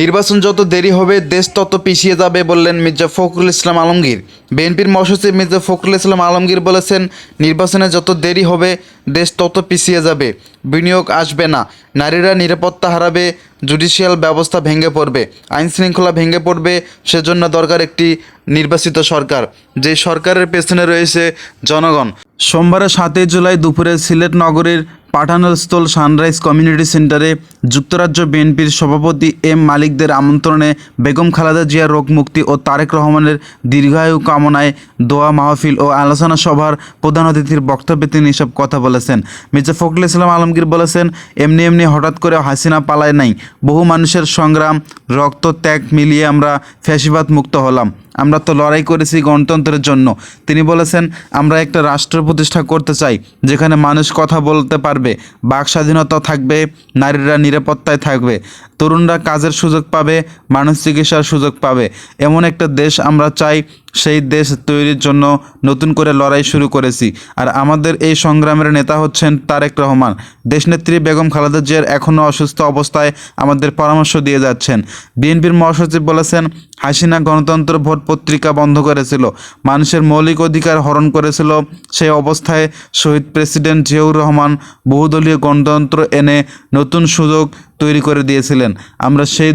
নির্বাচন যত দেরি হবে দেশ তত পিছিয়ে যাবে বললেন মির্জা ফখরুল ইসলাম আলমগীর। বিএনপির মহাসচিব মির্জা ফখরুল ইসলাম আলমগীর বলেছেন, নির্বাচনে যত দেরি হবে দেশ তত পিছিয়ে যাবে, বিনিয়োগ আসবে না, নারীরা নিরাপত্তা হারাবে, জুডিশিয়াল ব্যবস্থা ভেঙে পড়বে, আইন শৃঙ্খলা ভেঙে পড়বে। সেজন্য দরকার একটি নির্বাচিত সরকার, যে সরকারের পেছনে রয়েছে জনগণ। সোমবার 7 জুলাই দুপুরে সিলেট নগরীর পাঠানস্থল সানরাইজ কমিউনিটি সেন্টারে যুক্তরাজ্য বিএনপির সভাপতি এম মালিকদের আমন্ত্রণে বেগম খালেদা জিয়ার রোগ মুক্তি ও তারেক রহমানের দীর্ঘায়ু কামনায় দোয়া মাহফিল ও আলোচনা সভার প্রধান অতিথির বক্তব্যে তিনি এসব কথা বলেছেন। মির্জা ফখরুল ইসলাম আলমগীর বলেছেন, এমনি হঠাৎ করে হাসিনা পালায় নাই, বহু মানুষের সংগ্রাম, রক্ত ত্যাগ মিলিয়ে আমরা ফ্যাসিবাদ মুক্ত হলাম। আমরা তো লড়াই করেছি গণতন্ত্রের জন্য। তিনি বলেছেন, আমরা একটা রাষ্ট্র প্রতিষ্ঠা করতে চাই যেখানে মানুষ কথা বলতে পারবে, বাক স্বাধীনতা থাকবে, নারীরা নিরাপত্তায় থাকবে, তরুণরা কাজের সুযোগ পাবে, মানুষ চিকিৎসার সুযোগ পাবে। এমন একটা দেশ আমরা চাই। সেই দেশ তৈরির জন্য নতুন করে লড়াই শুরু করেছি। আর আমাদের এই সংগ্রামের নেতা হচ্ছেন তারেক রহমান। দেশনেত্রী বেগম খালেদা জিয়ার এখনও অসুস্থ অবস্থায় আমাদের পরামর্শ দিয়ে যাচ্ছেন। বিএনপির মহাসচিব বলেছেন, হাসিনা গণতন্ত্র ভোট পত্রিকা বন্ধ করেছিল, মানুষের মৌলিক অধিকার হরণ করেছিল। সেই অবস্থায় শহীদ প্রেসিডেন্ট জিয়াউর রহমান বহুদলীয় গণতন্ত্র এনে নতুন সুযোগ তৈরি করে দিয়েছিলেন। আমরা সেই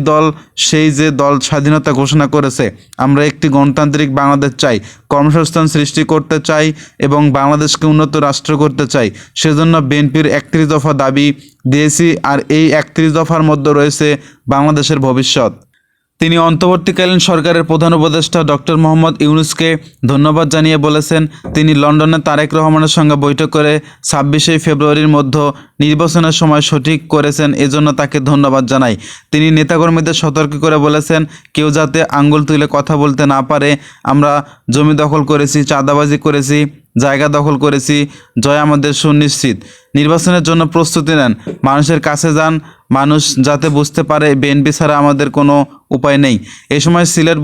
দল স্বাধীনতা ঘোষণা করেছে। আমরা একটি গণতান্ত্রিক বাংলাদেশ চাই, কর্মসংস্থান সৃষ্টি করতে চাই এবং বাংলাদেশকে উন্নত রাষ্ট্র করতে চাই। সেজন্য বিএনপির 31 দফা দাবি দিয়েছি, আর এই 31 দফার মধ্যে রয়েছে বাংলাদেশের ভবিষ্যৎ। তিনি অন্তর্বর্তীকালীন সরকারের প্রধান উপদেষ্টা ডক্টর মোহাম্মদ ইউনূসকে ধন্যবাদ জানিয়ে বলেছেন, তিনি লন্ডনে তারেক রহমানের সঙ্গে বৈঠক করে 26 ফেব্রুয়ারির মধ্যে নির্বাচনের সময় সঠিক করেছেন, এজন্য তাকে ধন্যবাদ জানাই। তিনি নেতাকর্মীদের সতর্ক করে বলেছেন, কেউ যাতে আঙ্গুল তুলে কথা বলতে না পারে। আমরা জমি দখল করেছি, চাঁদাবাজি করেছি, জায়গা দখল করেছি, জয় আমাদের সুনিশ্চিত। নির্বাচনের জন্য প্রস্তুতি নেন, মানুষের কাছে যান, মানুষ যাতে বুঝতে পারে বিএনপি ছাড়া আমাদের কোনো উপায় নেই। এ সময় সিলেট